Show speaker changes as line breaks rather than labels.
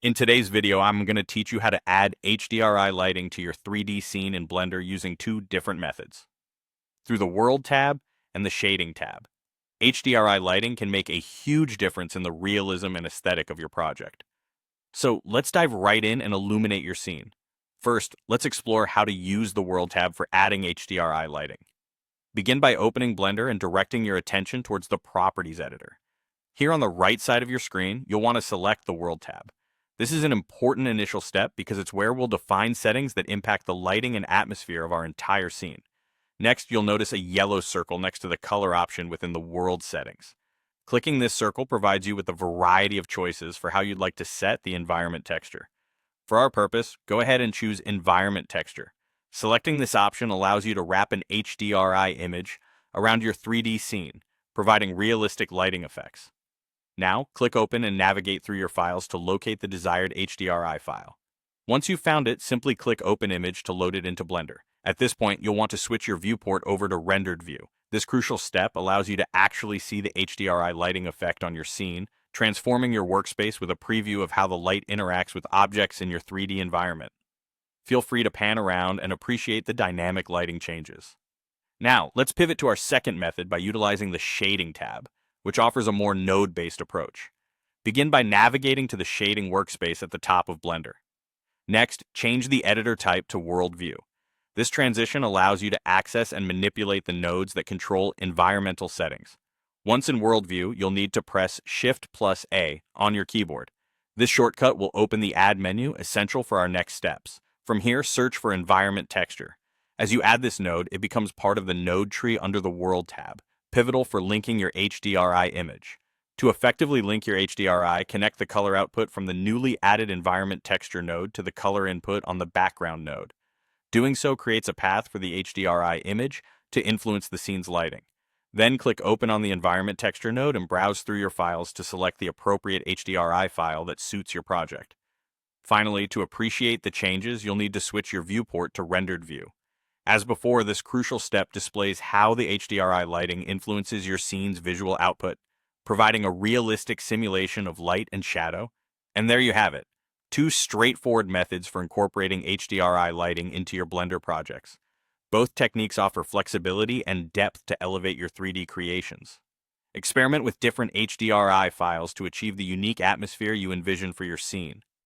In today's video, I'm going to teach you how to add HDRI lighting to your 3D scene in Blender using two different methods. Through the World tab and the Shading tab. HDRI lighting can make a huge difference in the realism and aesthetic of your project. So let's dive right in and illuminate your scene. First, let's explore how to use the World tab for adding HDRI lighting. Begin by opening Blender and directing your attention towards the Properties editor. Here on the right side of your screen, you'll want to select the World tab. This is an important initial step because it's where we'll define settings that impact the lighting and atmosphere of our entire scene. Next, you'll notice a yellow circle next to the color option within the World settings. Clicking this circle provides you with a variety of choices for how you'd like to set the environment texture. For our purpose, go ahead and choose Environment Texture. Selecting this option allows you to wrap an HDRI image around your 3D scene, providing realistic lighting effects. Now, click Open and navigate through your files to locate the desired HDRI file. Once you've found it, simply click Open Image to load it into Blender. At this point, you'll want to switch your viewport over to Rendered View. This crucial step allows you to actually see the HDRI lighting effect on your scene, transforming your workspace with a preview of how the light interacts with objects in your 3D environment. Feel free to pan around and appreciate the dynamic lighting changes. Now, let's pivot to our second method by utilizing the Shading tab, which offers a more node-based approach. Begin by navigating to the shading workspace at the top of Blender. Next, change the editor type to World View. This transition allows you to access and manipulate the nodes that control environmental settings. Once in World View, you'll need to press Shift+A on your keyboard. This shortcut will open the Add menu, essential for our next steps. From here, search for Environment Texture. As you add this node, it becomes part of the node tree under the World tab, pivotal for linking your HDRI image. To effectively link your HDRI, connect the color output from the newly added Environment Texture node to the color input on the Background node. Doing so creates a path for the HDRI image to influence the scene's lighting. Then click Open on the Environment Texture node and browse through your files to select the appropriate HDRI file that suits your project. Finally, to appreciate the changes, you'll need to switch your viewport to Rendered View. As before, this crucial step displays how the HDRI lighting influences your scene's visual output, providing a realistic simulation of light and shadow. And there you have it, two straightforward methods for incorporating HDRI lighting into your Blender projects. Both techniques offer flexibility and depth to elevate your 3D creations. Experiment with different HDRI files to achieve the unique atmosphere you envision for your scene.